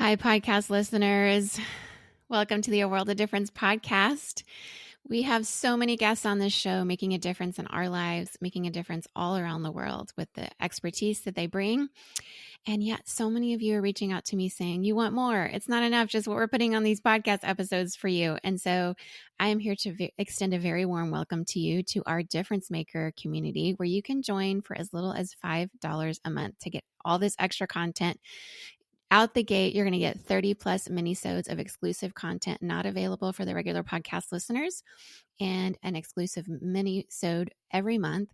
Hi, podcast listeners. Welcome to the A World of Difference podcast. We have so many guests on this show making a difference in our lives, making a difference all around the world with the expertise that they bring. And yet so many of you are reaching out to me saying, you want more. It's not enough just what we're putting on these podcast episodes for you. And so I am here to extend a very warm welcome to you to our Difference Maker community, where you can join for as little as $5 a month to get all this extra content. Out the gate, you're going to get 30 plus minisodes of exclusive content not available for the regular podcast listeners, and an exclusive minisode every month.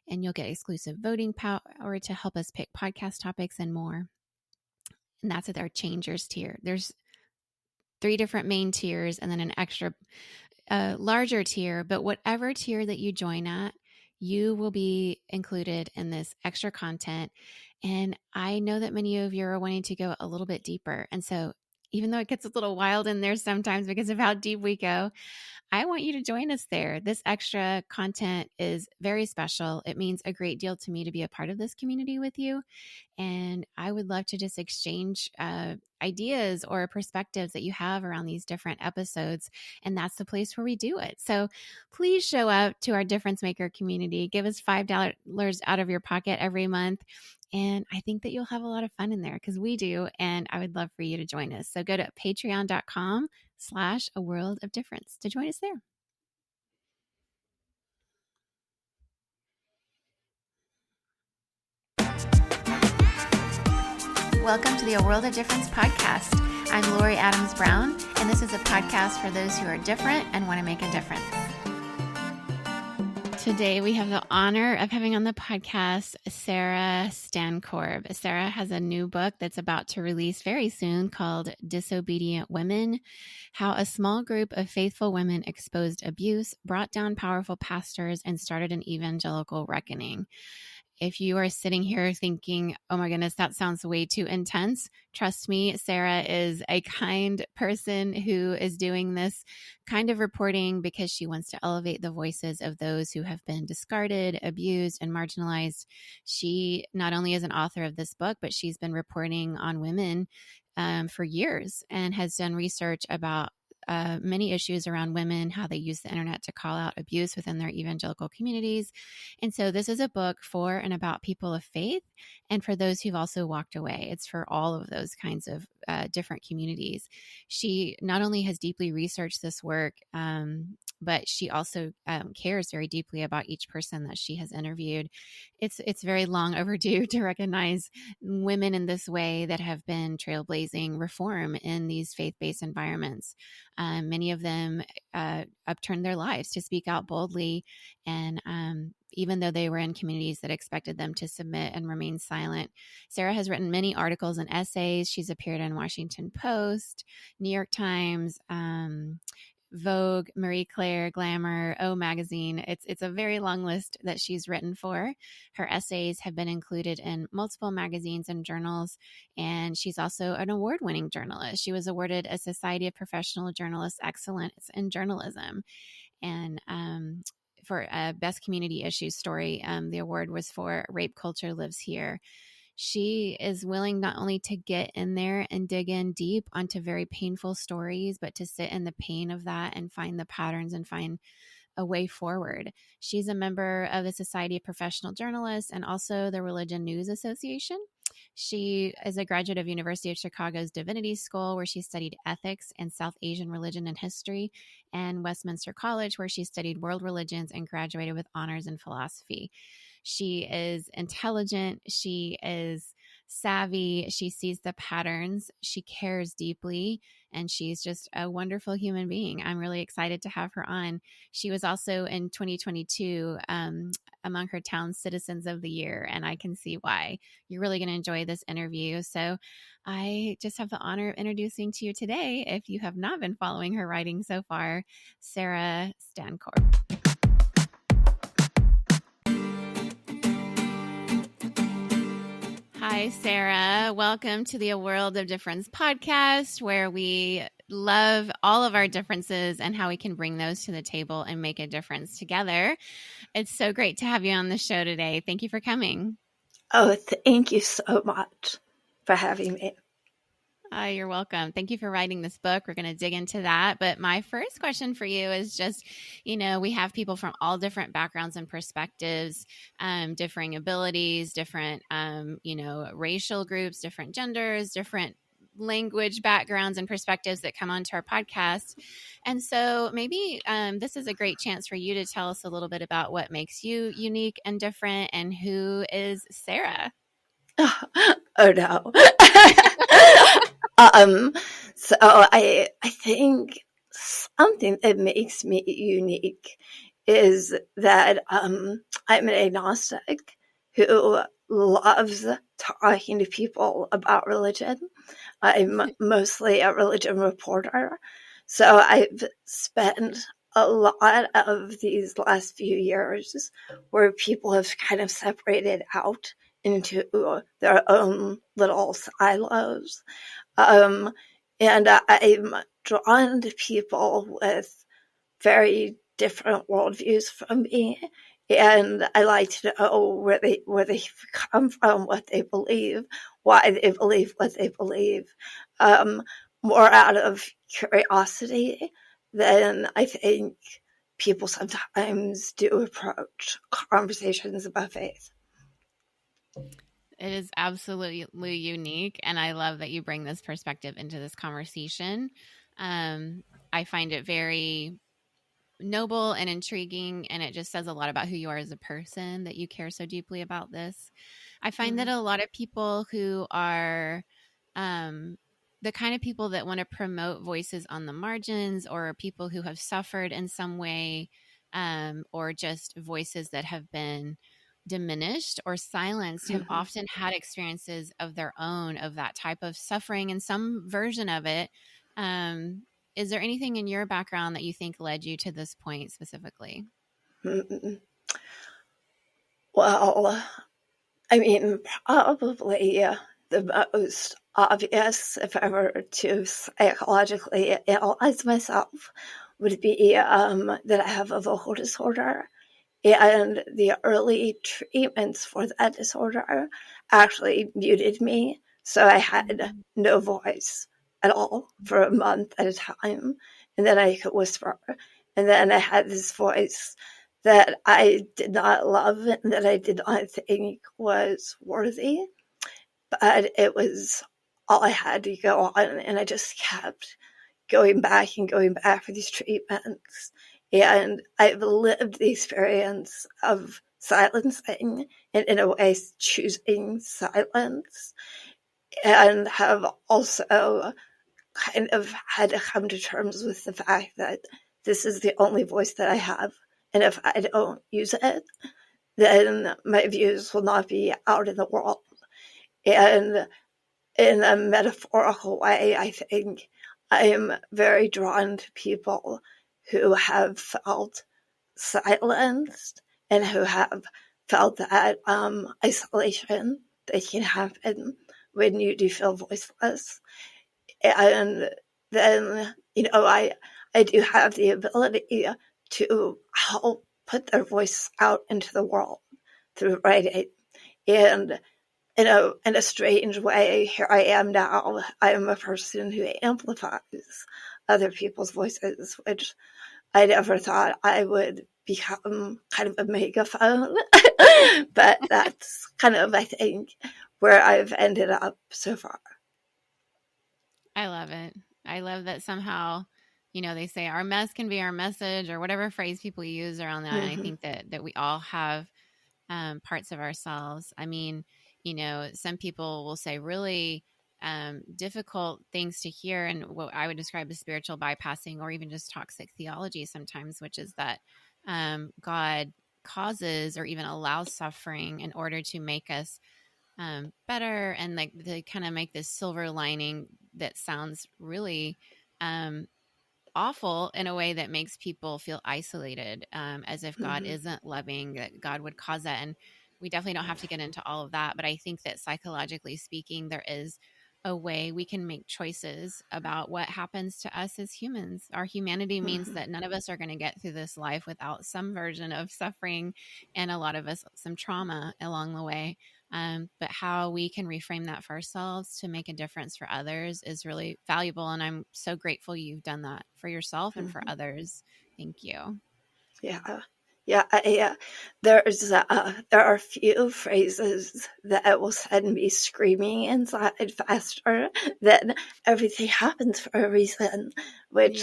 And you'll get exclusive voting power to help us pick podcast topics and more. And that's at our Changers tier. There's 3 different main tiers and then an extra larger tier. But whatever tier that you join at, you will be included in this extra content. And I know that many of you are wanting to go a little bit deeper. And so even though it gets a little wild in there sometimes because of how deep we go, I want you to join us there. This extra content is very special. It means a great deal to me to be a part of this community with you. And I would love to just exchange ideas or perspectives that you have around these different episodes. And that's the place where we do it. So please show up to our Difference Maker community. Give us $5 out of your pocket every month. And I think that you'll have a lot of fun in there because we do. And I would love for you to join us. So go to patreon.com/A World of Difference to join us there. Welcome to the A World of Difference podcast. I'm Lori Adams Brown, and this is a podcast for those who are different and want to make a difference. Today, we have the honor of having on the podcast Sarah Stankorb. Sarah has a new book that's about to release very soon called Disobedient Women: How a Small Group of Faithful Women Exposed Abuse, Brought Down Powerful Pastors, and Started an Evangelical Reckoning. If you are sitting here thinking, oh my goodness, that sounds way too intense, trust me, Sarah is a kind person who is doing this kind of reporting because she wants to elevate the voices of those who have been discarded, abused, and marginalized. She not only is an author of this book, but she's been reporting on women for years and has done research about many issues around women, how they use the internet to call out abuse within their evangelical communities. And so this is a book for and about people of faith and for those who've also walked away. It's for all of those kinds of different communities. She not only has deeply researched this work, but she also cares very deeply about each person that she has interviewed. It's very long overdue to recognize women in this way that have been trailblazing reform in these faith-based environments. Many of them upturned their lives to speak out boldly, and even though they were in communities that expected them to submit and remain silent. Sarah has written many articles and essays. She's appeared in Washington Post, New York Times, Vogue, Marie Claire, Glamour, O Magazine. It's a very long list that she's written for. Her essays have been included in multiple magazines and journals, and she's also an award-winning journalist. She was awarded a Society of Professional Journalists Excellence in Journalism, and for a Best Community Issues story, the award was for Rape Culture Lives Here. She is willing not only to get in there and dig in deep onto very painful stories, but to sit in the pain of that and find the patterns and find a way forward. She's a member of the Society of Professional Journalists and also the Religion News Association. She is a graduate of University of Chicago's Divinity School, where she studied ethics and South Asian religion and history, and Westminster College, where she studied world religions and graduated with honors in philosophy. She is intelligent. She is savvy. She sees the patterns. She cares deeply, and she's just a wonderful human being. I'm really excited to have her on. She was also in 2022 among her town's Citizens of the Year, and I can see why. You're really going to enjoy this interview. So I just have the honor of introducing to you today, if you have not been following her writing so far, Sarah Stankorb. Hi, Sarah. Welcome to the A World of Difference podcast, where we love all of our differences and how we can bring those to the table and make a difference together. It's so great to have you on the show today. Thank you for coming. Oh, thank you so much for having me. Hi, you're welcome. Thank you for writing this book. We're going to dig into that. But my first question for you is just, we have people from all different backgrounds and perspectives, differing abilities, different, racial groups, different genders, different language backgrounds and perspectives that come onto our podcast. And so maybe this is a great chance for you to tell us a little bit about what makes you unique and different, and who is Sarah? Oh no. um, so I think something that makes me unique is that I'm an agnostic who loves talking to people about religion. I'm mostly a religion reporter, so I've spent a lot of these last few years where people have kind of separated out into their own little silos. Um, and I'm drawn to people with very different worldviews from me. And I like to know where they come from, what they believe, why they believe what they believe, um, more out of curiosity than I think people sometimes do approach conversations about faith. It is absolutely unique. And I love that you bring this perspective into this conversation. I find it very noble and intriguing, and it just says a lot about who you are as a person that you care so deeply about this. I find that a lot of people who are the kind of people that want to promote voices on the margins, or people who have suffered in some way, or just voices that have been diminished or silenced, have often had experiences of their own of that type of suffering and some version of it. Is there anything in your background that you think led you to this point specifically? Well, I mean, probably the most obvious, if I were to psychologically analyze myself, would be that I have a vocal disorder. And the early treatments for that disorder actually muted me. So I had no voice at all for a month at a time. And then I could whisper. And then I had this voice that I did not love and that I did not think was worthy. But it was all I had to go on. And I just kept going back and going back for these treatments. And I've lived the experience of silencing and, in a way, choosing silence, and have also kind of had to come to terms with the fact that this is the only voice that I have. And if I don't use it, then my views will not be out in the world. And in a metaphorical way, I think I'm very drawn to people who have felt silenced and who have felt that isolation that can happen when you do feel voiceless. And then, I do have the ability to help put their voice out into the world through writing. And in a strange way, here I am now. I am a person who amplifies other people's voices, which I never thought I would become kind of a megaphone. But that's kind of, I think, where I've ended up so far. I love it. I love that somehow, they say our mess can be our message, or whatever phrase people use around that. And I think that we all have parts of ourselves. I mean, some people will say really difficult things to hear, and what I would describe as spiritual bypassing, or even just toxic theology sometimes, which is that God causes or even allows suffering in order to make us better, and like to kind of make this silver lining that sounds really awful in a way that makes people feel isolated, as if God isn't loving, that God would cause that. And we definitely don't have to get into all of that. But I think that psychologically speaking, there is a way we can make choices about what happens to us as humans. Our humanity means that none of us are going to get through this life without some version of suffering, and a lot of us some trauma along the way. But how we can reframe that for ourselves to make a difference for others is really valuable. And I'm so grateful you've done that for yourself and for others. Thank you. Yeah. Yeah, there are few phrases that will send me screaming inside faster than everything happens for a reason, which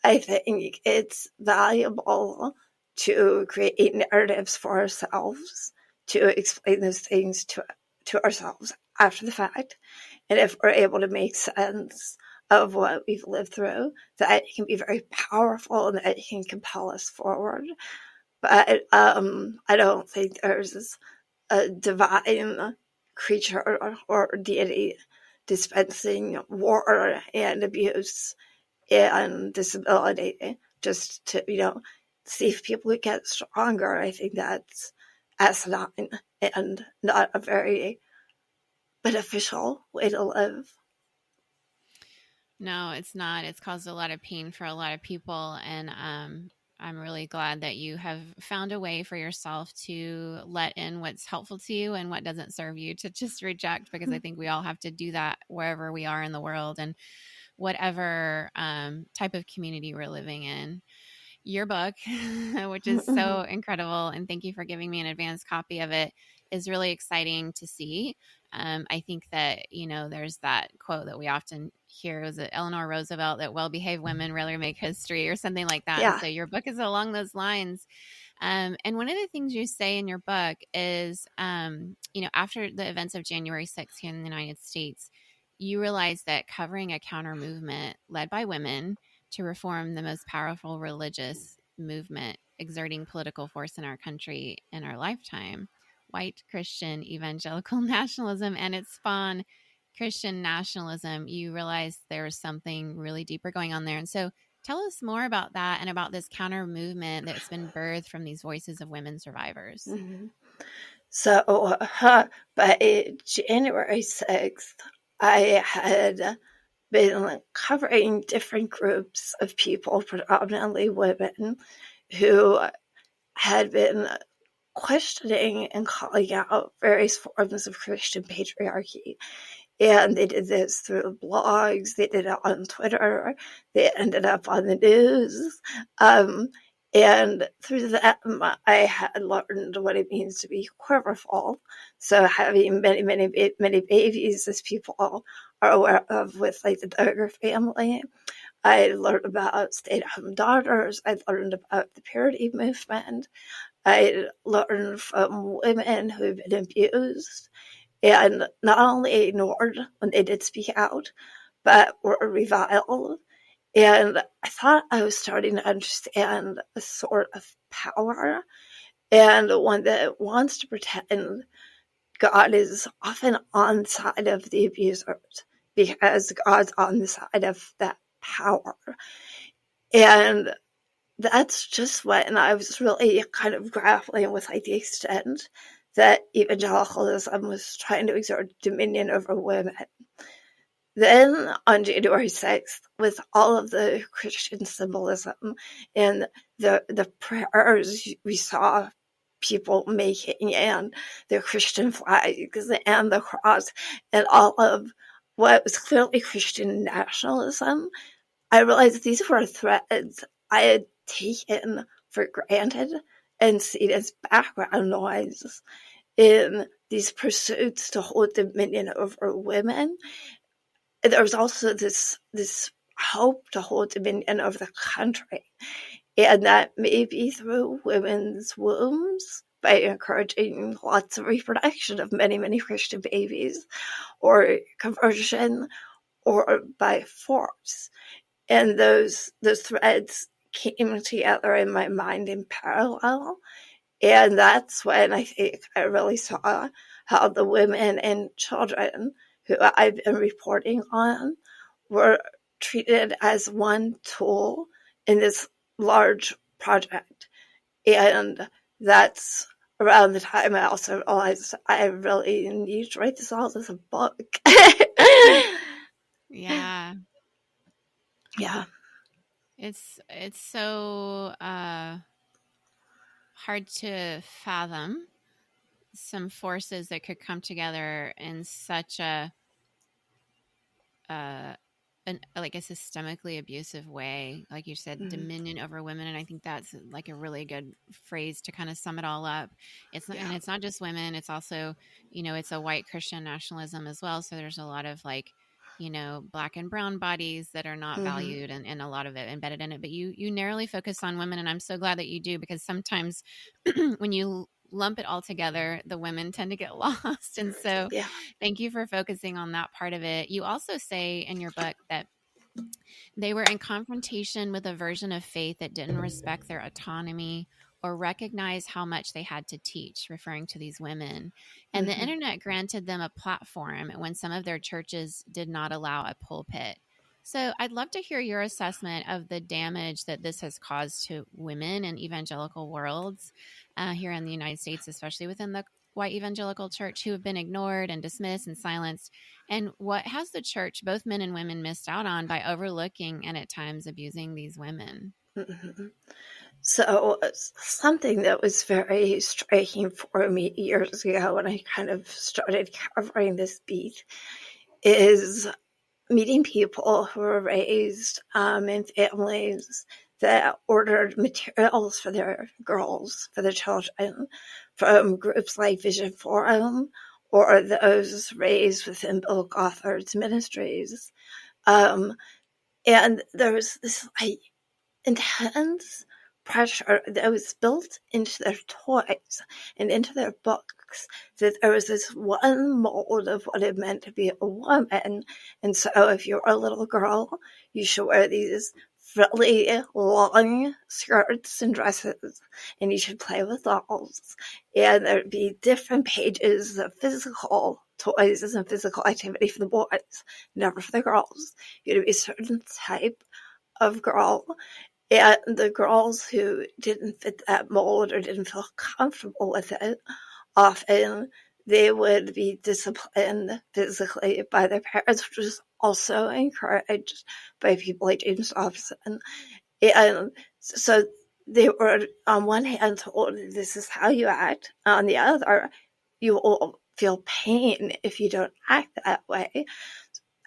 I think it's valuable to create narratives for ourselves, to explain those things to ourselves after the fact. And if we're able to make sense of what we've lived through, that it can be very powerful and that it can compel us forward. But I don't think there's a divine creature or deity dispensing war and abuse and disability just to, see if people get stronger. I think that's asinine and not a very beneficial way to live. No, it's not. It's caused a lot of pain for a lot of people. And I'm really glad that you have found a way for yourself to let in what's helpful to you and what doesn't serve you to just reject, because I think we all have to do that wherever we are in the world and whatever type of community we're living in. Your book, which is so incredible, and thank you for giving me an advanced copy of it, is really exciting to see. I think that, there's that quote that we often hear, was it Eleanor Roosevelt, that well-behaved women rarely make history or something like that. Yeah. And so your book is along those lines. And one of the things you say in your book is, after the events of January 6th here in the United States, you realize that covering a counter movement led by women to reform the most powerful religious movement exerting political force in our country in our lifetime, white Christian evangelical nationalism, and its spawn, Christian nationalism, you realize there was something really deeper going on there. And so tell us more about that and about this counter movement that's been birthed from these voices of women survivors. Mm-hmm. So by January 6th, I had been covering different groups of people, predominantly women, who had been questioning and calling out various forms of Christian patriarchy. And they did this through blogs, they did it on Twitter, they ended up on the news. And through that, I had learned what it means to be quiverful. So having many babies, as people are aware of with like the Duggar family. I learned about stay-at-home daughters. I learned about the purity movement. I learned from women who've been abused and not only ignored when they did speak out, but were reviled. And I thought I was starting to understand a sort of power, and one that wants to pretend God is often on the side of the abusers because God's on the side of that power. And that's just when I was really kind of grappling with like the extent that evangelicalism was trying to exert dominion over women. Then on January 6th, with all of the Christian symbolism and the prayers we saw people making and their Christian flags and the cross and all of what was clearly Christian nationalism, I realized these were threads I had taken for granted and seen as background noise in these pursuits to hold dominion over women. There was also this hope to hold dominion over the country, and that maybe through women's wombs, by encouraging lots of reproduction of many Christian babies, or conversion, or by force. And those threads came together in my mind in parallel. And that's when I think I really saw how the women and children who I've been reporting on were treated as one tool in this large project. And that's around the time I also realized I really need to write this all as a book. Yeah. Yeah. It's so hard to fathom some forces that could come together in such a uh, like a systemically abusive way, like you said, Mm, dominion over women. And I think that's like a really good phrase to kind of sum it all up. It's not, and yeah. it's not just women. It's also, it's a white Christian nationalism as well. So there's a lot of like, black and brown bodies that are not Hmm. valued, and a lot of it embedded in it. But you narrowly focus on women, and I'm so glad that you do, because sometimes when you lump it all together, the women tend to get lost. And so Yeah. thank you for focusing on that part of it. You also say in your book that they were in confrontation with a version of faith that didn't respect their autonomy or recognize how much they had to teach, referring to these women. And the Hmm. internet granted them a platform when some of their churches did not allow a pulpit. So I'd love to hear your assessment of the damage that this has caused to women in evangelical worlds here in the United States, especially within the white evangelical church, who have been ignored and dismissed and silenced. And what has the church, both men and women, missed out on by overlooking and at times abusing these women? Hmm. So something that was very striking for me years ago when I kind of started covering this beat is meeting people who were raised in families that ordered materials for their girls, for their children, from groups like Vision Forum or those raised within Bill Gothard's ministries. Um, and there was this intense pressure that was built into their toys and into their books, that there was this one mold of what it meant to be a woman. And so if you're a little girl, you should wear these really long skirts and dresses, and you should play with dolls. And there'd be different pages of physical toys and physical activity for the boys, never for the girls. You'd be a certain type of girl, and the girls who didn't fit that mold or didn't feel comfortable with it, often they would be disciplined physically by their parents, which was also encouraged by people like James Dobson. And so they were, on one hand, told this is how you act. On the other, you will feel pain if you don't act that way.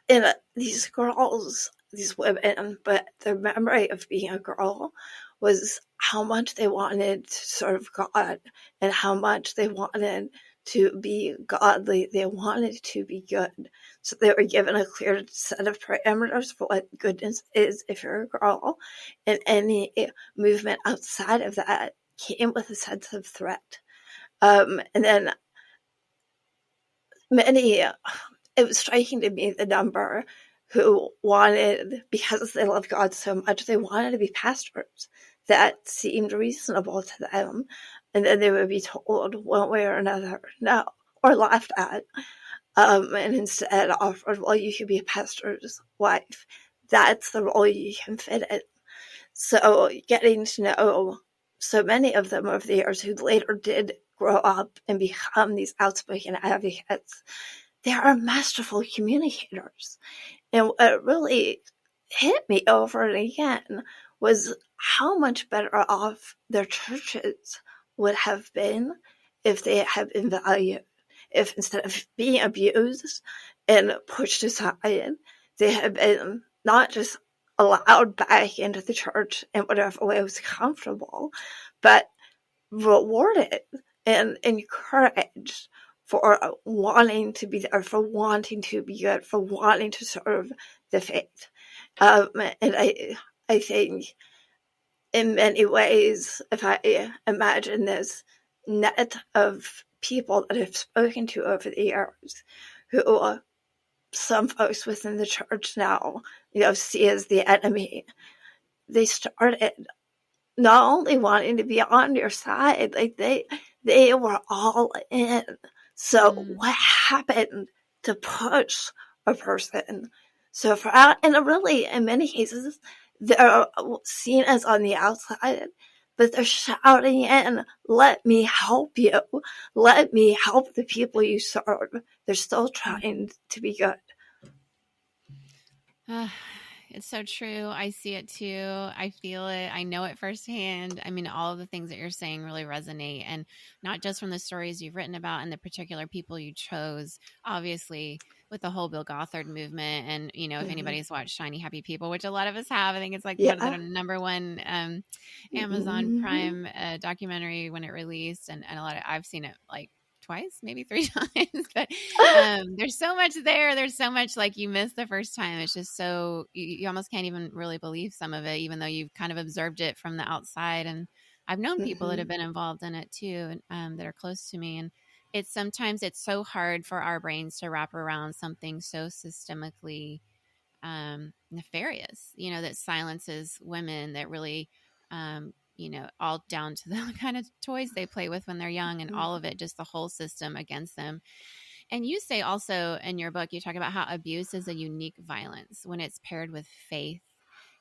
And these girls, these women, but their memory of being a girl was how much they wanted to serve God and how much they wanted to be godly. They wanted to be good. So they were given a clear set of parameters for what goodness is if you're a girl. And any movement outside of that came with a sense of threat. And then many, it was striking to me the number who wanted, because they loved God so much, they wanted to be pastors. That seemed reasonable to them. And then they would be told one way or another, no, or laughed at. And instead offered, well, you could be a pastor's wife. That's the role you can fit in. So getting to know so many of them over the years who later did grow up and become these outspoken advocates, they are masterful communicators. And what really hit me over and again was how much better off their churches would have been if they had been valued. If instead of being abused and pushed aside, they had been not just allowed back into the church in whatever way was comfortable, but rewarded and encouraged for wanting to be there, for wanting to be good, for wanting to serve the faith. And I think in many ways, if I imagine this net of people that I've spoken to over the years, who some folks within the church now, see as the enemy, they started not only wanting to be on your side, like they were all in. So Mm. what happened to push a person so far? And really, in many cases, they're seen as on the outside, but they're shouting in, let me help you. Let me help the people you serve. They're still trying to be good. Uh, It's so true. I see it too. I feel it. I know it firsthand. I mean, all of the things that you're saying really resonate, and not just from the stories you've written about and the particular people you chose, obviously, with the whole Bill Gothard movement. And, you know, if Mhm. anybody's watched Shiny Happy People, which a lot of us have, I think it's like one of the Yeah. number one Amazon Mhm. Prime documentary when it released. And a lot of, I've seen it like twice, maybe three times. But there's so much there. There's so much like you missed the first time. It's just so you almost can't even really believe some of it, even though you've kind of observed it from the outside. And I've known people that have Mhm. been involved in it too, that are close to me. And it's sometimes it's so hard for our brains to wrap around something so systemically nefarious, you know, that silences women, that really, you know, all down to the kind of toys they play with when they're young, and all of it, just the whole system against them. And you say also in your book, you talk about how abuse is a unique violence when it's paired with faith.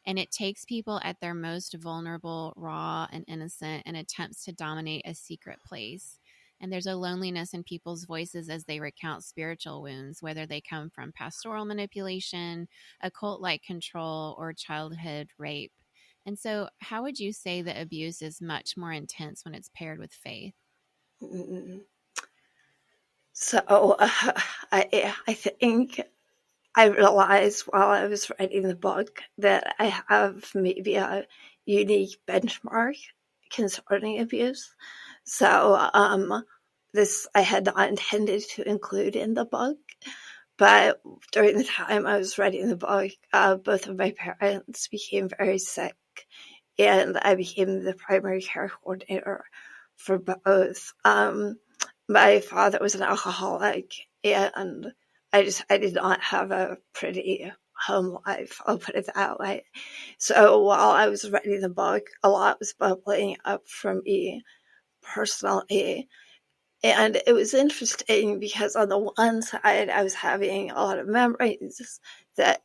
And it takes people at their most vulnerable, raw, and innocent, and attempts to dominate a secret place. And there's a loneliness in people's voices as they recount spiritual wounds, whether they come from pastoral manipulation, occult like control, or childhood rape. And so, how would you say that abuse is much more intense when it's paired with faith? Mhm. So I think I realized while I was writing the book that I have maybe a unique benchmark concerning abuse. So this I had not intended to include in the book, but during the time I was writing the book, both of my parents became very sick, and I became the primary care coordinator for both. My father was an alcoholic, and I did not have a pretty home life. I'll put it that way. So while I was writing the book, a lot was bubbling up for me personally. And it was interesting because on the one side, I was having a lot of memories that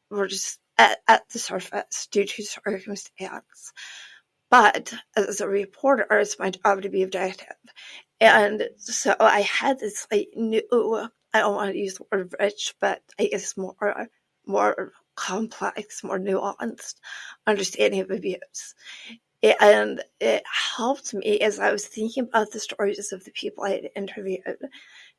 were just at the surface due to circumstance. But as a reporter, it's my job to be objective. And so I had this like new, I don't want to use the word rich, but I guess more complex, more nuanced understanding of abuse. And it helped me as I was thinking about the stories of the people I had interviewed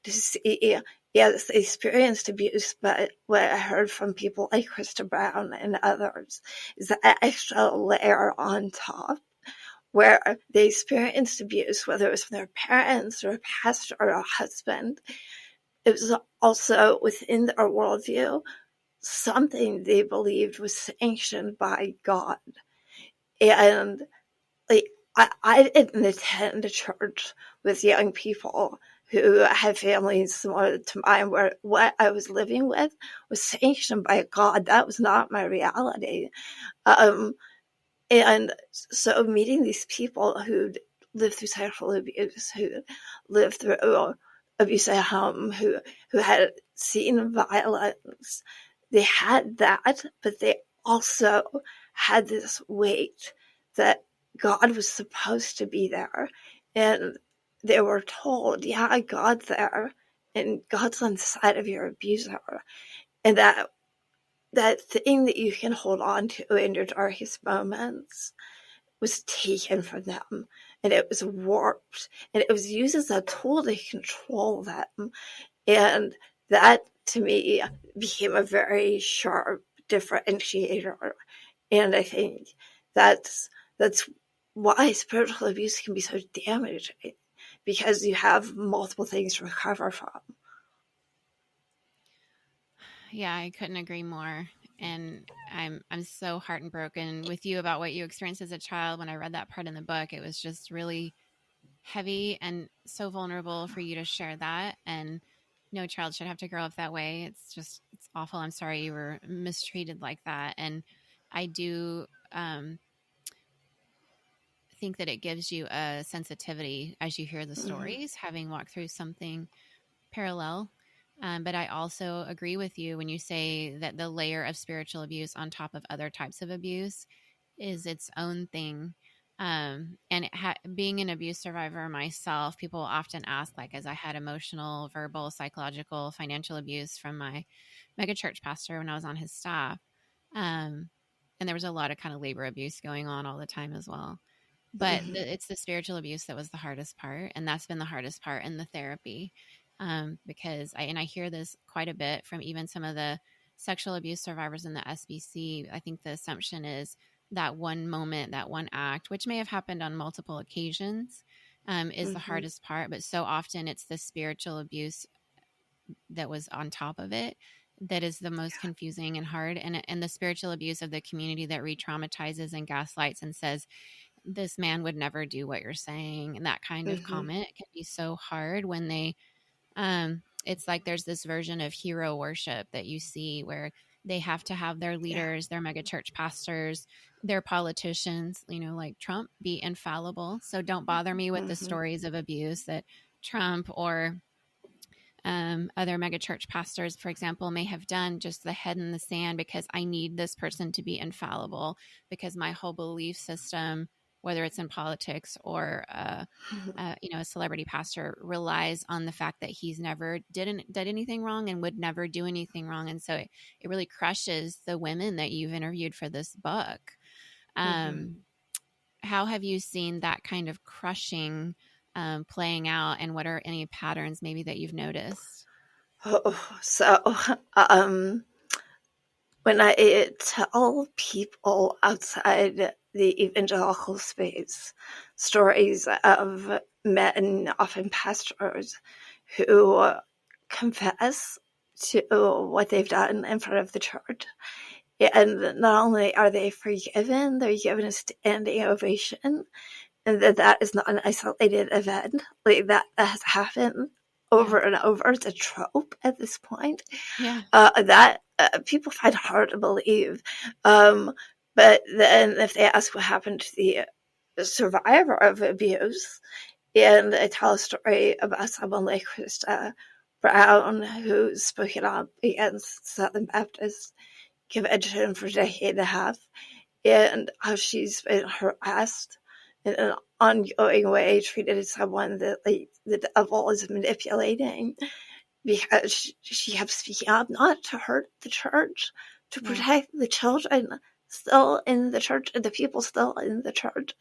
to see, yes, they experienced abuse, but what I heard from people like Krista Brown and others is that extra layer on top where they experienced abuse, whether it was from their parents or a pastor or a husband. It was also within their worldview something they believed was sanctioned by God. And like I didn't attend a church with young people who had families similar to mine where what I was living with was sanctioned by God. That was not my reality. Um, and so meeting these people who lived through sexual abuse, who lived through abuse at home, who had seen violence, they had that, but they also had this weight that God was supposed to be there. And they were told, yeah, God's there, and God's on the side of your abuser. And that thing that you can hold on to in your darkest moments was taken from them, and it was warped, and it was used as a tool to control them. And that to me became a very sharp differentiator. And I think that's that's why spiritual abuse can be so damaging, because you have multiple things to recover from. Yeah, I couldn't agree more. And I'm so heartbroken with you about what you experienced as a child. When I read that part in the book, it was just really heavy and so vulnerable for you to share that. And no child should have to grow up that way. It's just it's awful. I'm sorry you were mistreated like that. And I do think that it gives you a sensitivity as you hear the Mm-hmm. stories, having walked through something parallel. But I also agree with you when you say that the layer of spiritual abuse on top of other types of abuse is its own thing. And being an abuse survivor myself, people often ask, like, as I had emotional, verbal, psychological, financial abuse from my megachurch pastor when I was on his staff. And there was a lot of kind of labor abuse going on all the time as well. But it's the spiritual abuse that was the hardest part, and that's been the hardest part in the therapy, because I hear this quite a bit from even some of the sexual abuse survivors in the SBC. I think the assumption is that one moment, that one act, which may have happened on multiple occasions, is the hardest part. But so often it's the spiritual abuse that was on top of it that is the most confusing and hard, and the spiritual abuse of the community that re-traumatizes and gaslights and says, this man would never do what you're saying. And that kind of comment can be so hard when they, it's like there's this version of hero worship that you see where they have to have their leaders, their megachurch pastors, their politicians, like Trump, be infallible. So don't bother me with the stories of abuse that Trump or other megachurch pastors, for example, may have done. Just the head in the sand, because I need this person to be infallible, because my whole belief system, whether it's in politics or a celebrity pastor, relies on the fact that he's never did anything wrong and would never do anything wrong. And so it really crushes the women that you've interviewed for this book. How have you seen that kind of crushing playing out, and what are any patterns maybe that you've noticed? When I tell people outside the evangelical space stories of men, often pastors, who confess to what they've done in front of the church, and not only are they forgiven, they're given a standing ovation, and that is not an isolated event. Like that has happened over and over. It's a trope at this point. That people find hard to believe. But then if they ask what happened to the survivor of abuse, and I tell a story about someone like Krista Brown, who's spoken up against Southern Baptist Convention for a decade and a half, and how she's been harassed in an ongoing way, treated as someone that the devil is manipulating, because she kept speaking up, not to hurt the church, to protect the children still in the church and the people still in the church.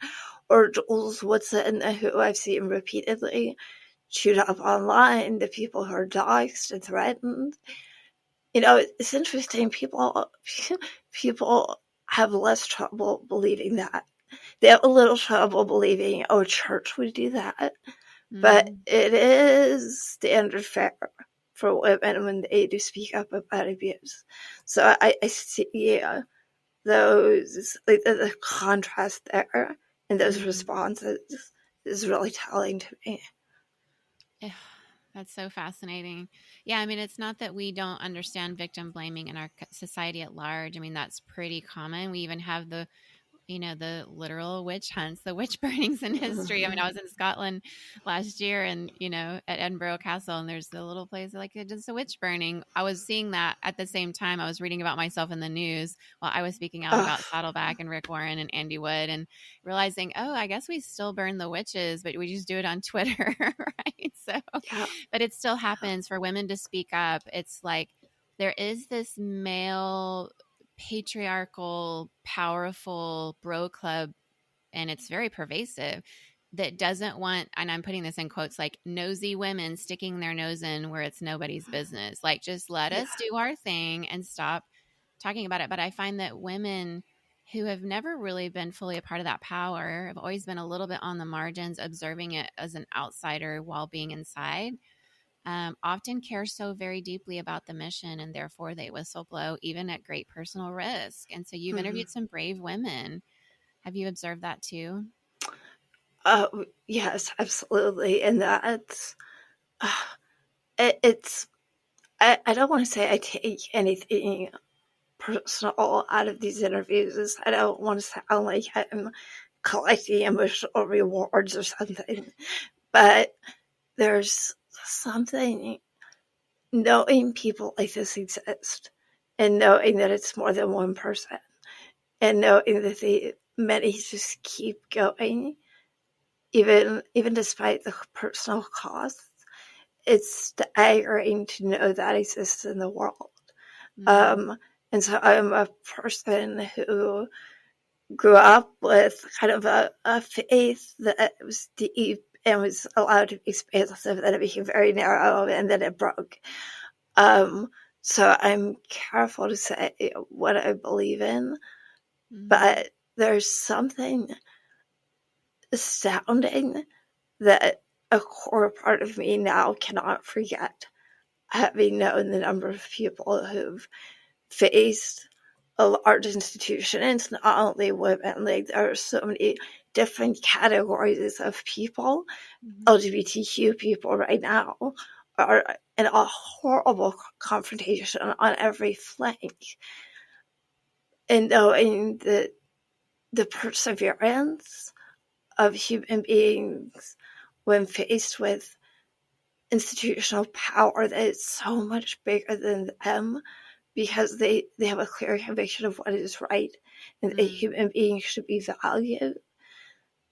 Or Jules Woodson, who I've seen repeatedly chewed up online, the people who are doxxed and threatened. It's interesting. People have less trouble believing that. They have a little trouble believing, a church would do that. But it is standard fare for women when they do speak up about abuse. So I see those, like the contrast there and those responses is really telling to me. Yeah, that's so fascinating. Yeah, I mean, it's not that we don't understand victim blaming in our society at large. I mean, that's pretty common. We even have the literal witch hunts, the witch burnings in history. I mean, I was in Scotland last year and, at Edinburgh Castle, and there's the little place like it's a witch burning. I was seeing that at the same time I was reading about myself in the news while I was speaking out about Saddleback and Rick Warren and Andy Wood, and realizing, I guess we still burn the witches, but we just do it on Twitter, right? So, but it still happens for women to speak up. It's like there is this male patriarchal, powerful bro club, and it's very pervasive, that doesn't want, and I'm putting this in quotes, like nosy women sticking their nose in where it's nobody's business. Like, just let us do our thing and stop talking about it. But I find that women who have never really been fully a part of that power have always been a little bit on the margins, observing it as an outsider while being inside, often care so very deeply about the mission, and therefore they whistleblow even at great personal risk. And so you've interviewed some brave women. Have you observed that too? Yes, absolutely. And that's, it's, I don't want to say I take anything personal out of these interviews. I don't want to sound like I'm collecting emotional rewards or something, but there's something, knowing people like this exist, and knowing that it's more than one person, and knowing that many just keep going, even despite the personal costs. It's staggering to know that exists in the world. And so I'm a person who grew up with kind of a faith that was deep and was allowed to be expansive, then it became very narrow, and then it broke. So I'm careful to say what I believe in, but there's something astounding that a core part of me now cannot forget, having known the number of people who've faced a large institution. And it's not only women, like there are so many different categories of people. LGBTQ people right now are in a horrible confrontation on every flank. And knowing that the perseverance of human beings when faced with institutional power that is so much bigger than them, because they have a clear conviction of what is right and that human beings should be valued.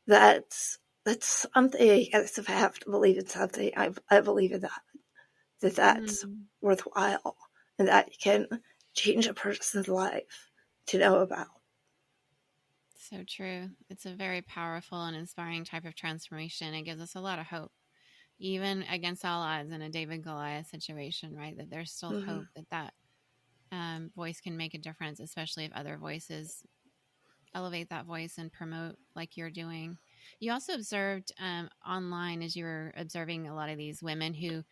That's something, I guess, if I have to believe in something, I believe in that's worthwhile and that can change a person's life to know about. So true. It's a very powerful and inspiring type of transformation. It gives us a lot of hope, even against all odds in a David Goliath situation, right? That there's still hope that voice can make a difference, especially if other voices elevate that voice and promote like you're doing. You also observed online, as you were observing a lot of these women who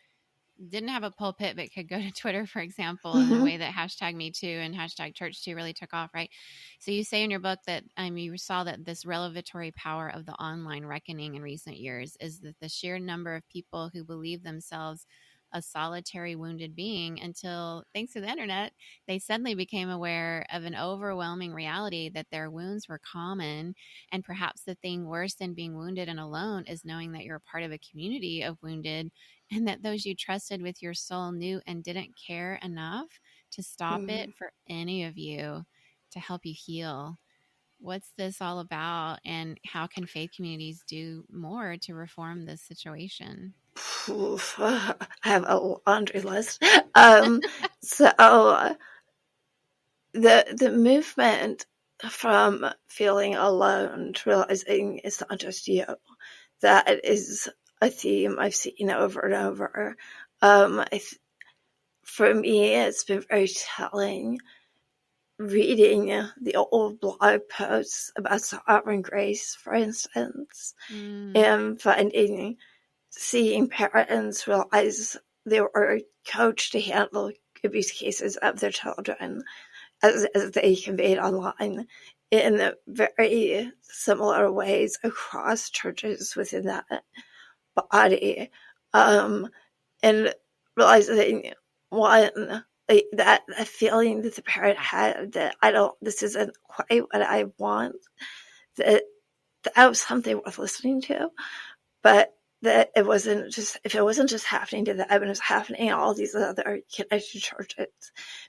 didn't have a pulpit but could go to Twitter, for example, in a way that hashtag MeToo and hashtag Church2 really took off, right? So you say in your book that you saw that this revelatory power of the online reckoning in recent years is that the sheer number of people who believe themselves a solitary wounded being until, thanks to the internet, they suddenly became aware of an overwhelming reality that their wounds were common. And perhaps the thing worse than being wounded and alone is knowing that you're a part of a community of wounded, and that those you trusted with your soul knew and didn't care enough to stop it for any of you to help you heal. What's this all about, and how can faith communities do more to reform this situation? Oof, I have a laundry list. So the movement from feeling alone to realizing it's not just you, that is a theme I've seen over and over. For me, it's been very telling reading the old blog posts about sovereign grace, for instance, and seeing parents realize they were coached to handle abuse cases of their children as they conveyed online in very similar ways across churches within that body, and realizing one, like that feeling that the parent had that this isn't quite what I want, that was something worth listening to, but that it wasn't just, if it wasn't just happening to them, it was happening in all these other connected churches.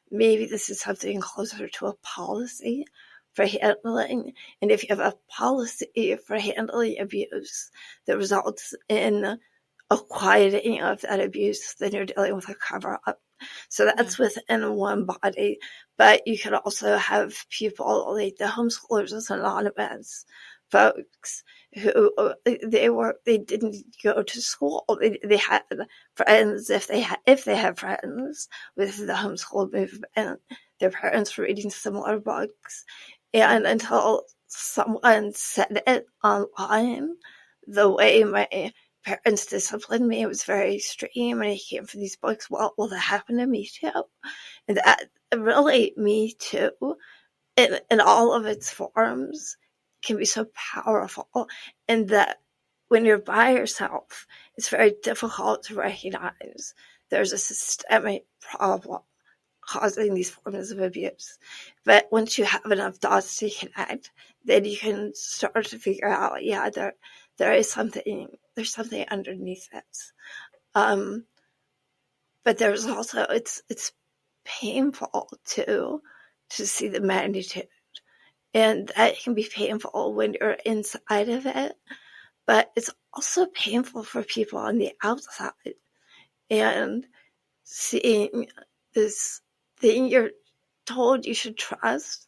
Maybe this is something closer to a policy for handling. And if you have a policy for handling abuse that results in a quieting of that abuse, then you're dealing with a cover up. So that's within one body. But you can also have people like the Homeschoolers Anonymous folks who they didn't go to school. They had friends, if they had friends with the homeschool movement. Their parents were reading similar books, and until someone said it online, the way my parents disciplined me, it was very extreme, and I came for these books. Well, that happened to me too, and that really, Me Too, in all of its forms, can be so powerful, and that when you're by yourself, it's very difficult to recognize there's a systemic problem causing these forms of abuse. But once you have enough dots to connect, then you can start to figure out, there is something, there's something underneath it. But there's also, it's painful to see the magnitude. And that can be painful when you're inside of it, but it's also painful for people on the outside. And seeing this thing you're told you should trust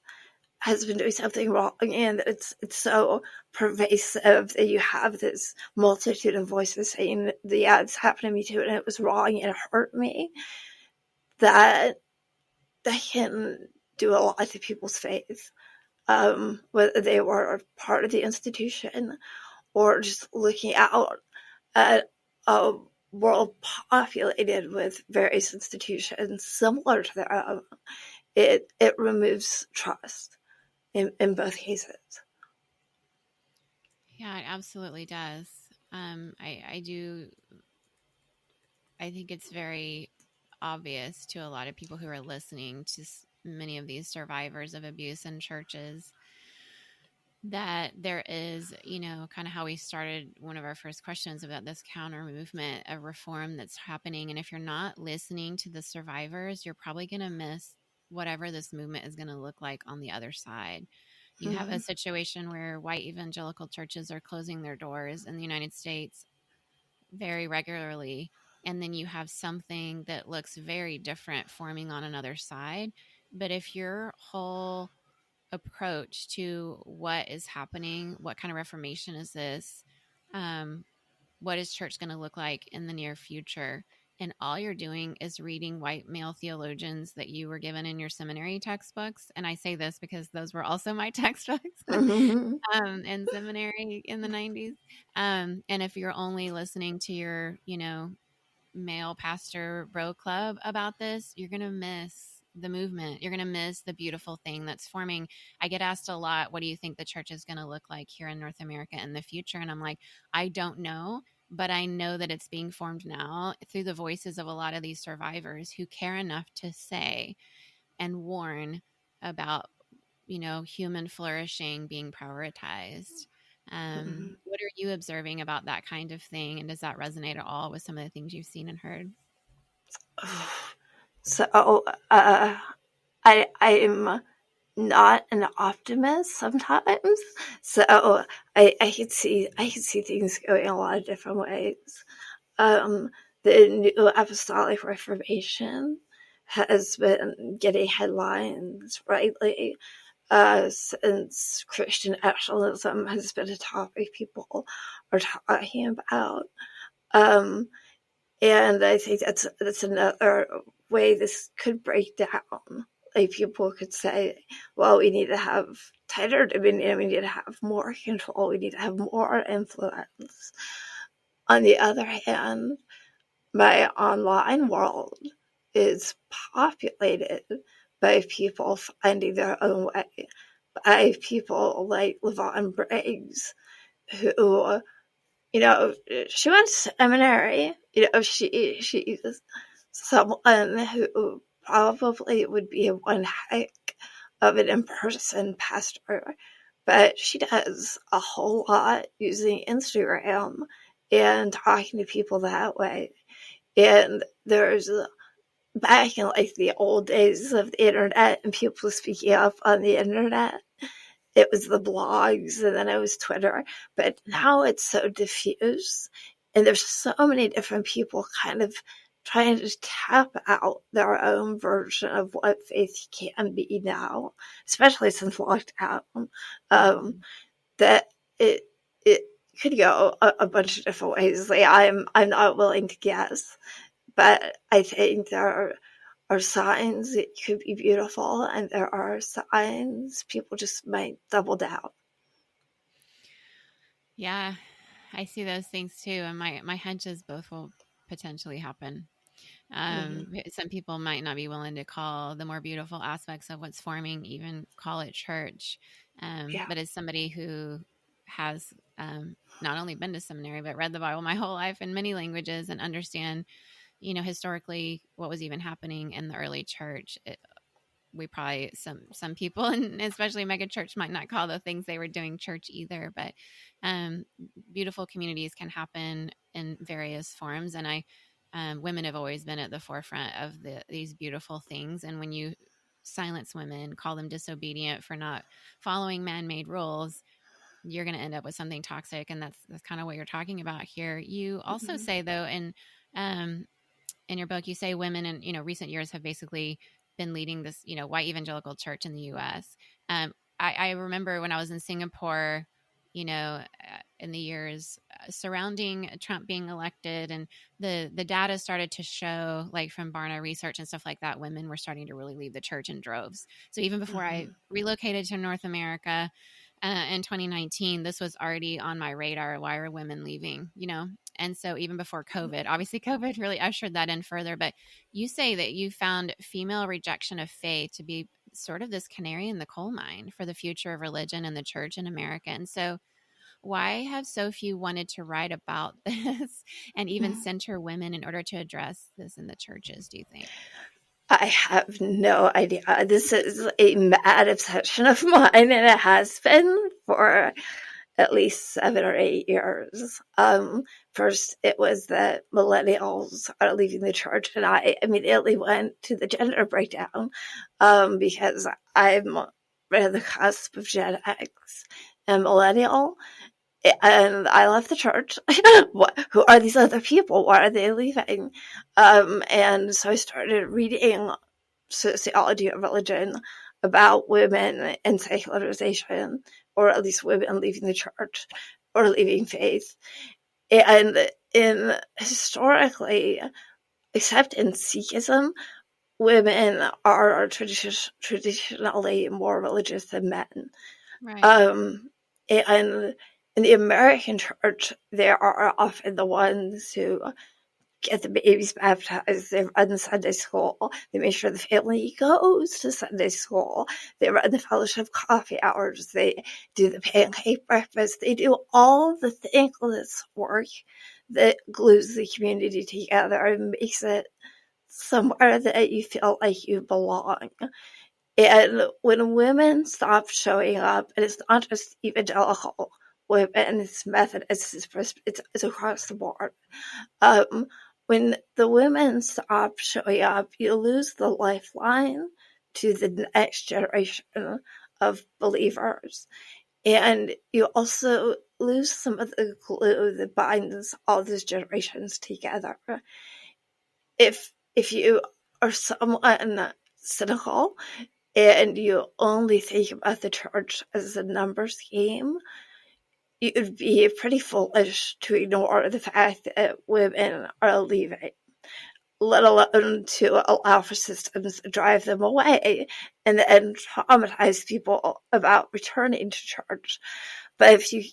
has been doing something wrong, and it's so pervasive that you have this multitude of voices saying, yeah, it's happened to me too, and it was wrong and it hurt me, that can do a lot to people's faith, whether they were part of the institution or just looking out at a world populated with various institutions similar to their own. It removes trust in both cases. Yeah, it absolutely does. I do. I think it's very obvious to a lot of people who are listening to many of these survivors of abuse in churches that there is, kind of how we started one of our first questions about this counter movement of reform that's happening. And if you're not listening to the survivors, you're probably going to miss whatever this movement is going to look like on the other side. You have a situation where white evangelical churches are closing their doors in the United States very regularly. And then you have something that looks very different forming on another side. But if your whole approach to what is happening, what kind of reformation is this, what is church going to look like in the near future, and all you're doing is reading white male theologians that you were given in your seminary textbooks. And I say this because those were also my textbooks in seminary in the 90s. And if you're only listening to your, male pastor bro club about this, you're going to miss the movement. You're going to miss the beautiful thing that's forming. I get asked a lot, what do you think the church is going to look like here in North America in the future? And I'm like, I don't know, but I know that it's being formed now through the voices of a lot of these survivors who care enough to say and warn about, human flourishing being prioritized. What are you observing about that kind of thing? And does that resonate at all with some of the things you've seen and heard? So I'm not an optimist sometimes. So I could see things going a lot of different ways. The New Apostolic Reformation has been getting headlines rightly since Christian nationalism has been a topic people are talking about. And I think that's another way this could break down. Like people could say, well, we need to have tighter dominion, we need to have more control, we need to have more influence. On the other hand, my online world is populated by people finding their own way, by people like Levon Briggs, who, she went to seminary. She's someone who probably would be one heck of an in-person pastor, but she does a whole lot using Instagram and talking to people that way. And there's back in like the old days of the internet and people speaking up on the internet, it was the blogs and then it was Twitter. But now it's so diffuse and there's so many different people kind of trying to tap out their own version of what faith can be now, especially since lockdown, that it could go a bunch of different ways. Like I'm not willing to guess, but I think there are signs it could be beautiful, and there are signs people just might double down. Yeah, I see those things too. And my hunch is both will potentially happen. Some people might not be willing to call the more beautiful aspects of what's forming, even call it church. Yeah. But as somebody who has not only been to seminary, but read the Bible my whole life in many languages and understand, historically what was even happening in the early church, we probably, some people, and especially megachurch, might not call the things they were doing church either. But beautiful communities can happen in various forms. And women have always been at the forefront of these beautiful things. And when you silence women, call them disobedient for not following man-made rules, you're going to end up with something toxic. And that's kind of what you're talking about here. You also say, though, in your book, you say women in recent years have basically been leading this, white evangelical church in the U.S. I remember when I was in Singapore, in the years surrounding Trump being elected, and the data started to show, like from Barna Research and stuff like that, women were starting to really leave the church in droves. So even before I relocated to North America in 2019, this was already on my radar. Why are women leaving? And so even before COVID, obviously COVID really ushered that in further. But you say that you found female rejection of faith to be sort of this canary in the coal mine for the future of religion and the church in America. And so why have so few wanted to write about this and even center women in order to address this in the churches, do you think? I have no idea. This is a mad obsession of mine, and it has been for at least 7 or 8 years. First, it was that millennials are leaving the church, and I immediately went to the gender breakdown because I'm right on the cusp of Gen X and millennial. And I left the church. Who are these other people? Why are they leaving? And so I started reading sociology of religion about women and secularization, or at least women leaving the church or leaving faith. And historically, except in Sikhism, women are traditionally more religious than men. Right. And in the American church, they are often the ones who get the babies baptized. They run Sunday school. They make sure the family goes to Sunday school. They run the fellowship coffee hours. They do the pancake breakfast. They do all the thankless work that glues the community together and makes it somewhere that you feel like you belong. And when women stop showing up, and it's not just evangelical women, it's Methodist, it's across the board. When the women stop showing up, you lose the lifeline to the next generation of believers. And you also lose some of the glue that binds all those generations together. If you are someone cynical and you only think about the church as a numbers game, you'd be pretty foolish to ignore the fact that women are leaving, let alone to allow for systems to drive them away and then traumatize people about returning to church. But if you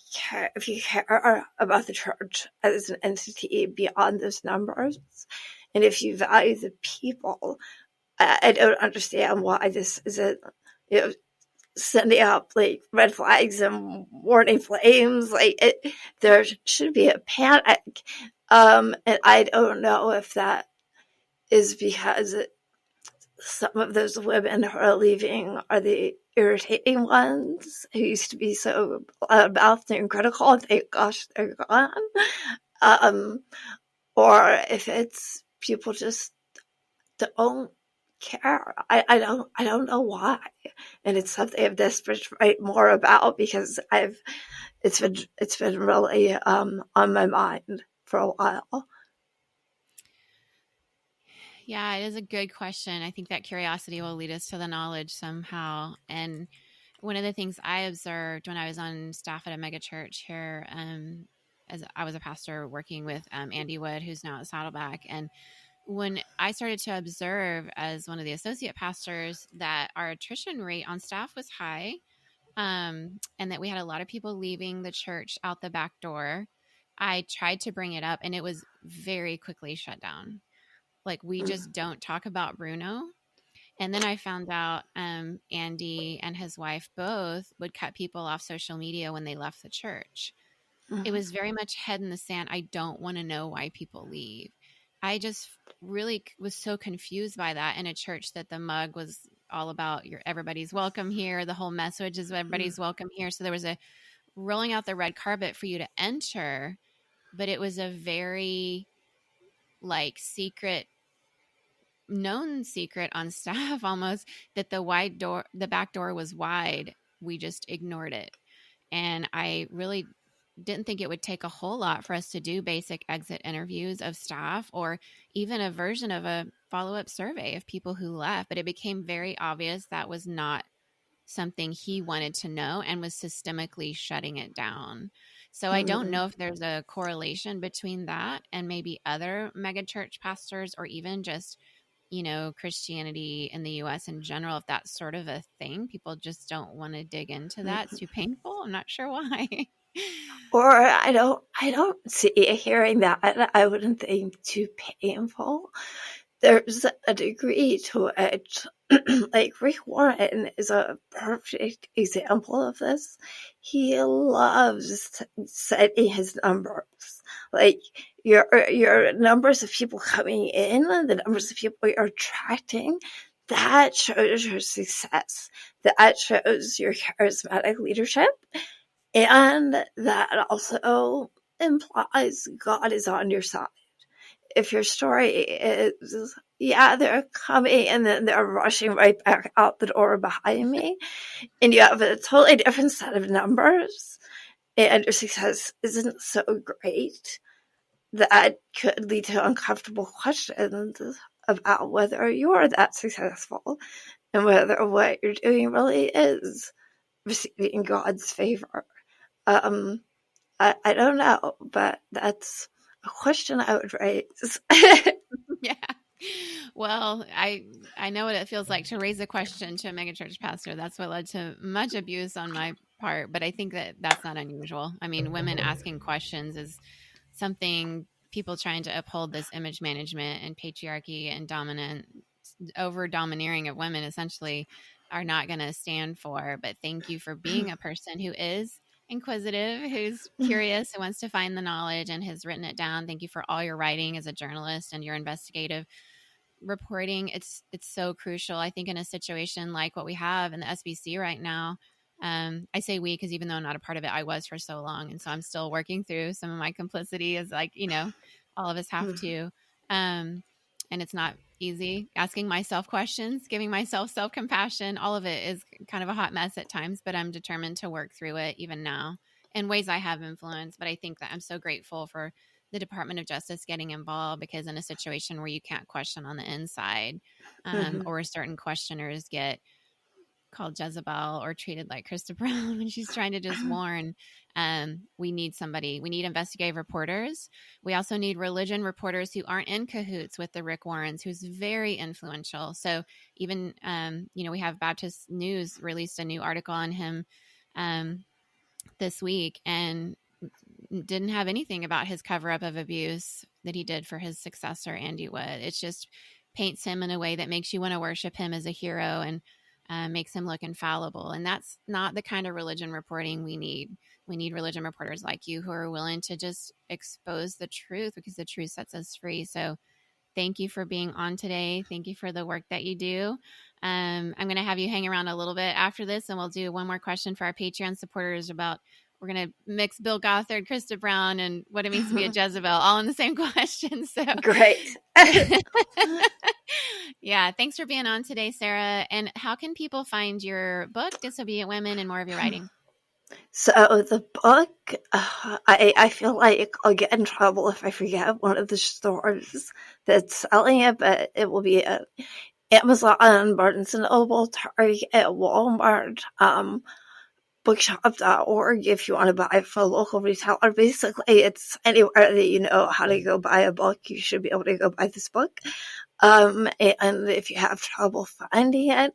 care about the church as an entity beyond those numbers, and if you value the people, I don't understand why this isn't, sending up like red flags and warning flames. There should be a panic. And I don't know if that is because some of those women who are leaving are the irritating ones who used to be so about and critical, and thank gosh they're gone. Um, or if it's people just don't care. I don't know why. And it's something I'm desperate to write more about because it's been really on my mind for a while. Yeah, it is a good question. I think that curiosity will lead us to the knowledge somehow. And one of the things I observed when I was on staff at a megachurch here, as I was a pastor working with Andy Wood, who's now at Saddleback, and when I started to observe as one of the associate pastors that our attrition rate on staff was high, and that we had a lot of people leaving the church out the back door, I tried to bring it up, and it was very quickly shut down. Like, we just don't talk about Bruno. And then I found out Andy and his wife both would cut people off social media when they left the church. It was very much head in the sand. I don't want to know why people leave. I just really was so confused by that in a church that the mug was all about everybody's welcome here. The whole message is everybody's welcome here. So there was a rolling out the red carpet for you to enter, but it was a very secret, known secret on staff almost, that the back door was wide. We just ignored it. And I really didn't think it would take a whole lot for us to do basic exit interviews of staff or even a version of a follow-up survey of people who left. But it became very obvious that was not something he wanted to know and was systemically shutting it down. So I don't know if there's a correlation between that and maybe other megachurch pastors or even just, Christianity in the US in general, if that's sort of a thing. People just don't want to dig into that. It's too painful. I'm not sure why. Or I don't see hearing that. I wouldn't think too painful. There's a degree to it. Like Rick Warren is a perfect example of this. He loves setting his numbers. Like your numbers of people coming in, the numbers of people you're attracting, that shows your success. That shows your charismatic leadership. And that also implies God is on your side. If your story is, yeah, they're coming and then they're rushing right back out the door behind me, and you have a totally different set of numbers, and your success isn't so great, that could lead to uncomfortable questions about whether you're that successful and whether what you're doing really is receiving God's favor. I don't know, but that's a question I would raise. Yeah. Well, I know what it feels like to raise a question to a megachurch pastor. That's what led to much abuse on my part, but I think that that's not unusual. I mean, women asking questions is something people trying to uphold this image management and patriarchy and over domineering of women essentially are not going to stand for. But thank you for being a person who is inquisitive, who's curious, who wants to find the knowledge and has written it down. Thank you for all your writing as a journalist and your investigative reporting. It's so crucial. I think in a situation like what we have in the SBC right now, I say we because even though I'm not a part of it, I was for so long, and so I'm still working through some of my complicity. As all of us have to, and it's not easy. Asking myself questions, giving myself self compassion, all of it is kind of a hot mess at times. But I'm determined to work through it even now in ways I have influence. But I think that I'm so grateful for the Department of Justice getting involved, because in a situation where you can't question on the inside, or certain questioners get called Jezebel or treated like Krista Brown when she's trying to just warn, we need somebody. We need investigative reporters. We also need religion reporters who aren't in cahoots with the Rick Warrens, who's very influential. So even, we have Baptist News released a new article on him this week, and didn't have anything about his cover up of abuse that he did for his successor, Andy Wood. It just paints him in a way that makes you want to worship him as a hero and makes him look infallible. And that's not the kind of religion reporting we need. We need religion reporters like you who are willing to just expose the truth, because the truth sets us free. So thank you for being on today. Thank you for the work that you do. I'm going to have you hang around a little bit after this, and we'll do one more question for our Patreon supporters about, we're going to mix Bill Gothard, Krista Brown, and what it means to be a Jezebel all in the same question. So Great. Yeah. Thanks for being on today, Sarah. And how can people find your book, Disobedient Women, and more of your writing? So the book, I feel like I'll get in trouble if I forget one of the stores that's selling it, but it will be at Amazon, Barnes & Noble, Target, Walmart, bookshop.org if you want to buy it from a local retailer. Basically, it's anywhere that you know how to go buy a book, you should be able to go buy this book. And if you have trouble finding it,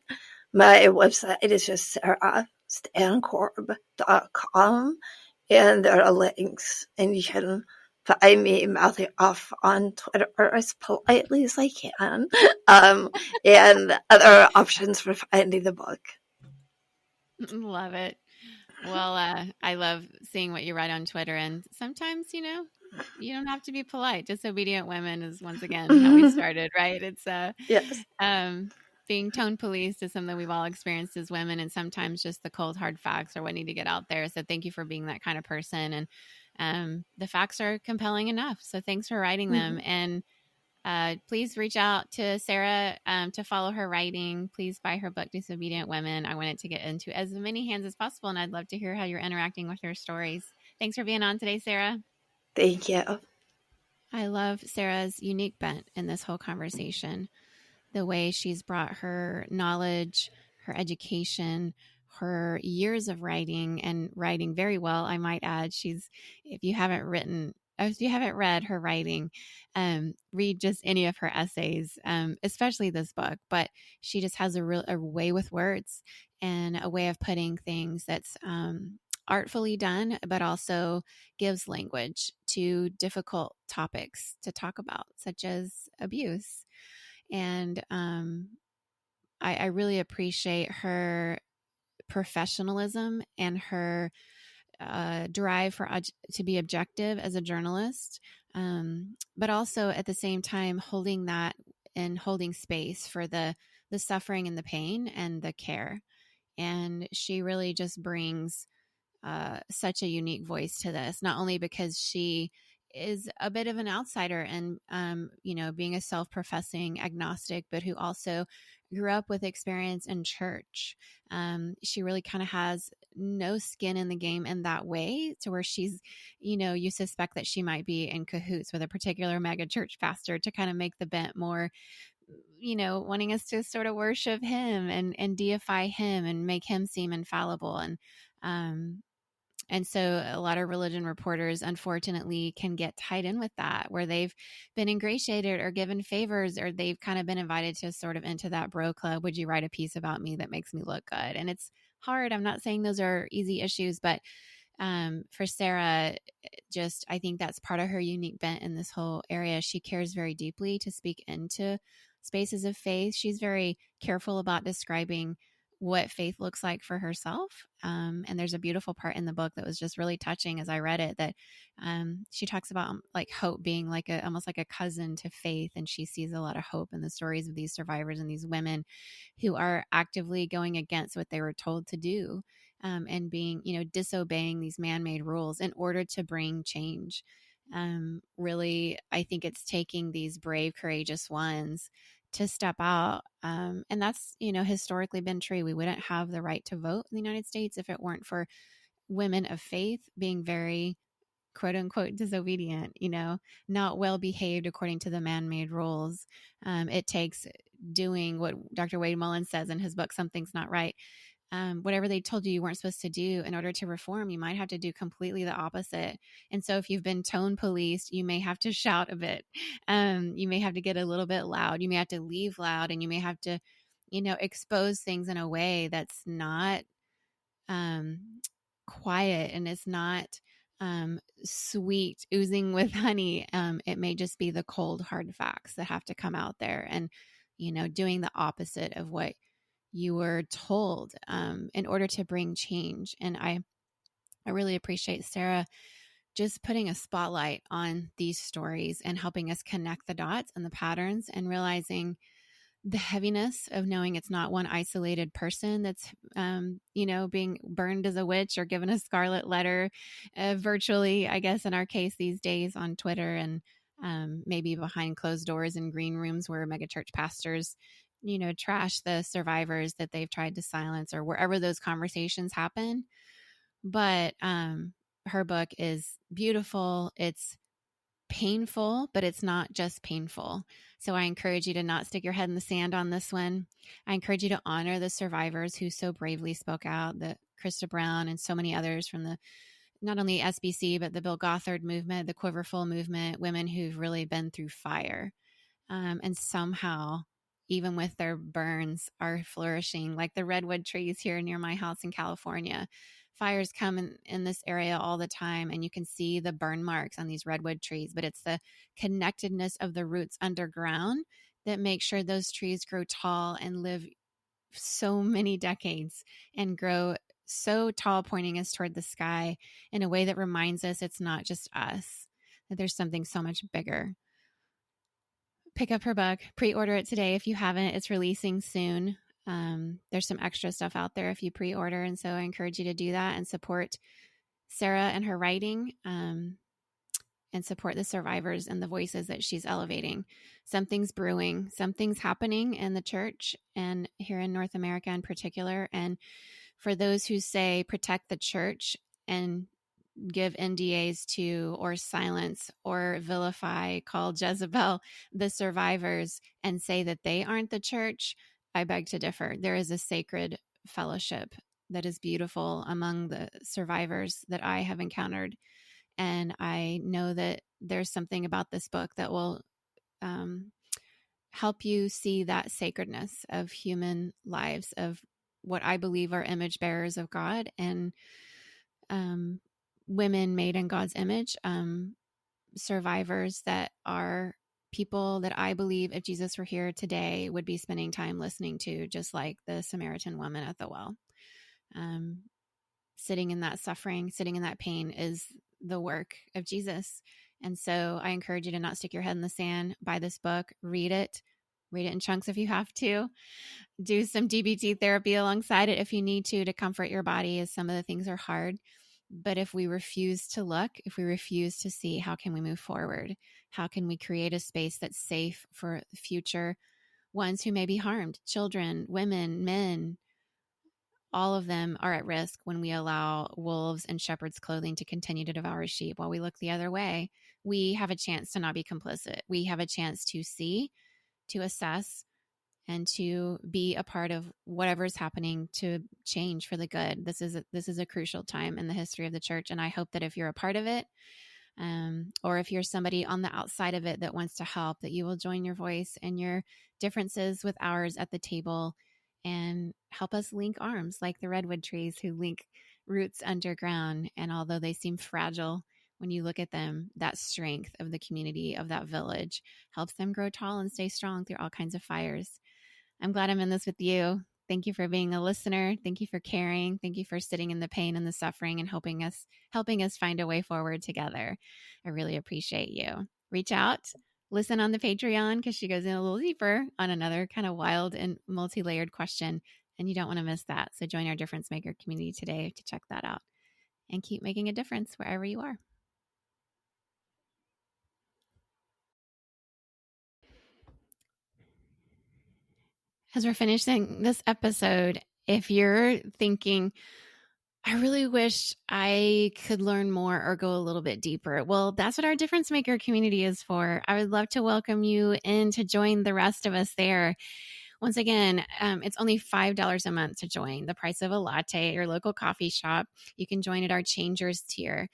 my website is just sarahstankorb.com, and there are links, and you can find me mouthing off on Twitter as politely as I can, and other options for finding the book. Love it. Well, I love seeing what you write on Twitter, and sometimes, you don't have to be polite. Disobedient Women is once again how we started, right? It's Yes. Being tone policed is something we've all experienced as women, and sometimes just the cold hard facts are what need to get out there. So thank you for being that kind of person, and the facts are compelling enough. So thanks for writing them, and please reach out to Sarah to follow her writing. Please buy her book, Disobedient Women. I want it to get into as many hands as possible, and I'd love to hear how you're interacting with her stories. Thanks for being on today, Sarah. Thank you. I love Sarah's unique bent in this whole conversation. The way she's brought her knowledge, her education, her years of writing, and writing very well, I might add. If you haven't read her writing, read just any of her essays, especially this book. But she just has a way with words and a way of putting things that's artfully done, but also gives language to difficult topics to talk about, such as abuse. And I really appreciate her professionalism and her drive to be objective as a journalist, but also at the same time holding that and holding space for the suffering and the pain and the care. And she really just brings such a unique voice to this, not only because she is a bit of an outsider and, being a self-professing agnostic, but who also grew up with experience in church. She really kind of has no skin in the game in that way, to where she's, you suspect that she might be in cahoots with a particular megachurch pastor to kind of make the bent more, wanting us to sort of worship him and deify him and make him seem infallible. And so a lot of religion reporters, unfortunately, can get tied in with that, where they've been ingratiated or given favors, or they've kind of been invited to sort of into that bro club. Would you write a piece about me that makes me look good? And it's hard. I'm not saying those are easy issues, but for Sarah, I think that's part of her unique bent in this whole area. She cares very deeply to speak into spaces of faith. She's very careful about describing what faith looks like for herself. And there's a beautiful part in the book that was just really touching as I read it, that she talks about like hope being like almost like a cousin to faith. And she sees a lot of hope in the stories of these survivors and these women who are actively going against what they were told to do, and being, disobeying these man-made rules in order to bring change. Really, I think it's taking these brave, courageous ones to step out. And that's, historically been true. We wouldn't have the right to vote in the United States if it weren't for women of faith being very quote unquote disobedient, not well behaved according to the man-made rules. It takes doing what Dr. Wade Mullen says in his book, Something's Not Right. Whatever they told you weren't supposed to do in order to reform, you might have to do completely the opposite. And so if you've been tone policed, you may have to shout a bit. You may have to get a little bit loud. You may have to leave loud, and you may have to, expose things in a way that's not quiet, and it's not sweet, oozing with honey. It may just be the cold, hard facts that have to come out there, and, doing the opposite of what you were told in order to bring change. And I really appreciate Sarah just putting a spotlight on these stories and helping us connect the dots and the patterns, and realizing the heaviness of knowing it's not one isolated person that's, being burned as a witch or given a scarlet letter virtually, I guess, in our case these days on Twitter, and maybe behind closed doors in green rooms where megachurch pastors, trash the survivors that they've tried to silence, or wherever those conversations happen. But her book is beautiful. It's painful, but it's not just painful. So I encourage you to not stick your head in the sand on this one. I encourage you to honor the survivors who so bravely spoke out, the Krista Brown and so many others from the, not only SBC, but the Bill Gothard movement, the Quiverful movement, women who've really been through fire. And somehow, even with their burns, are flourishing, like the redwood trees here near my house in California. Fires come in this area all the time, and you can see the burn marks on these redwood trees, but it's the connectedness of the roots underground that makes sure those trees grow tall and live so many decades and grow so tall, pointing us toward the sky in a way that reminds us it's not just us, that there's something so much bigger. Pick up her book, pre-order it today if you haven't. It's releasing soon. There's some extra stuff out there if you pre-order, and so I encourage you to do that and support Sarah and her writing, and support the survivors and the voices that she's elevating. Something's brewing, something's happening in the church, and here in North America in particular. And for those who say protect the church and give NDAs to or silence or vilify, call Jezebel the survivors and say that they aren't the church, I beg to differ. There is a sacred fellowship that is beautiful among the survivors that I have encountered. And I know that there's something about this book that will help you see that sacredness of human lives, of what I believe are image bearers of God and women made in God's image, survivors that are people that I believe if Jesus were here today would be spending time listening to, just like the Samaritan woman at the well. Sitting in that suffering, sitting in that pain is the work of Jesus. And so I encourage you to not stick your head in the sand. Buy this book, read it in chunks if you have to. Do some DBT therapy alongside it if you need to comfort your body, as some of the things are hard. But if we refuse to look, if we refuse to see, how can we move forward? How can we create a space that's safe for future ones who may be harmed? Children, women, men, all of them are at risk when we allow wolves in shepherd's clothing to continue to devour sheep while we look the other way. We have a chance to not be complicit. We have a chance to see, to assess, and to be a part of whatever is happening to change for the good. This is a crucial time in the history of the church. And I hope that if you're a part of it, or if you're somebody on the outside of it that wants to help, that you will join your voice and your differences with ours at the table and help us link arms like the redwood trees who link roots underground. And although they seem fragile, when you look at them, that strength of the community, of that village, helps them grow tall and stay strong through all kinds of fires. I'm glad I'm in this with you. Thank you for being a listener. Thank you for caring. Thank you for sitting in the pain and the suffering and helping us find a way forward together. I really appreciate you. Reach out, listen on the Patreon, because she goes in a little deeper on another kind of wild and multi-layered question, and you don't want to miss that. So join our Difference Maker community today to check that out and keep making a difference wherever you are. As we're finishing this episode, if you're thinking, I really wish I could learn more or go a little bit deeper, well, that's what our Difference Maker community is for. I would love to welcome you in to join the rest of us there. Once again, it's only $5 a month to join, the price of a latte at your local coffee shop. You can join at our Changers tier.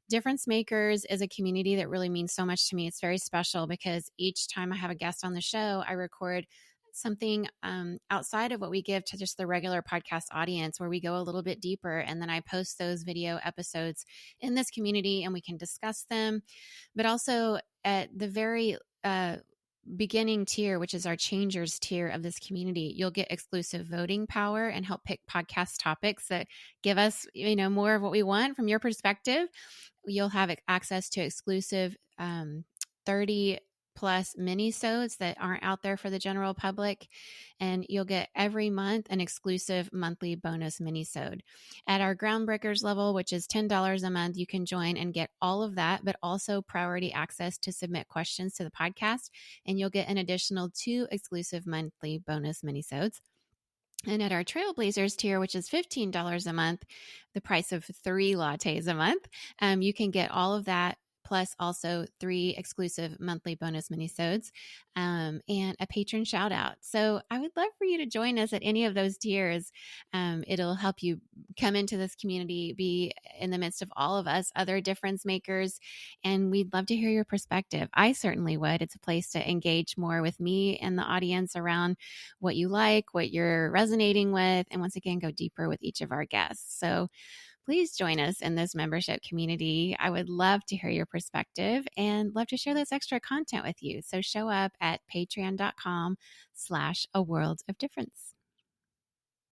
Difference Makers is a community that really means so much to me. It's very special because each time I have a guest on the show, I record something outside of what we give to just the regular podcast audience, where we go a little bit deeper. And then I post those video episodes in this community and we can discuss them. But also at the very beginning tier, which is our Changers tier of this community, you'll get exclusive voting power and help pick podcast topics that give us, more of what we want from your perspective. You'll have access to exclusive 30 plus mini-sodes that aren't out there for the general public. And you'll get every month an exclusive monthly bonus mini-sode. At our Groundbreakers level, which is $10 a month, you can join and get all of that, but also priority access to submit questions to the podcast. And you'll get an additional 2 exclusive monthly bonus mini-sodes. And at our Trailblazers tier, which is $15 a month, the price of 3 lattes a month, you can get all of that, plus also 3 exclusive monthly bonus minisodes, and a patron shout out. So I would love for you to join us at any of those tiers. It'll help you come into this community, be in the midst of all of us, other difference makers, and we'd love to hear your perspective. I certainly would. It's a place to engage more with me and the audience around what you like, what you're resonating with, and once again, go deeper with each of our guests. So please join us in this membership community. I would love to hear your perspective and love to share this extra content with you. So show up at patreon.com/a world of difference.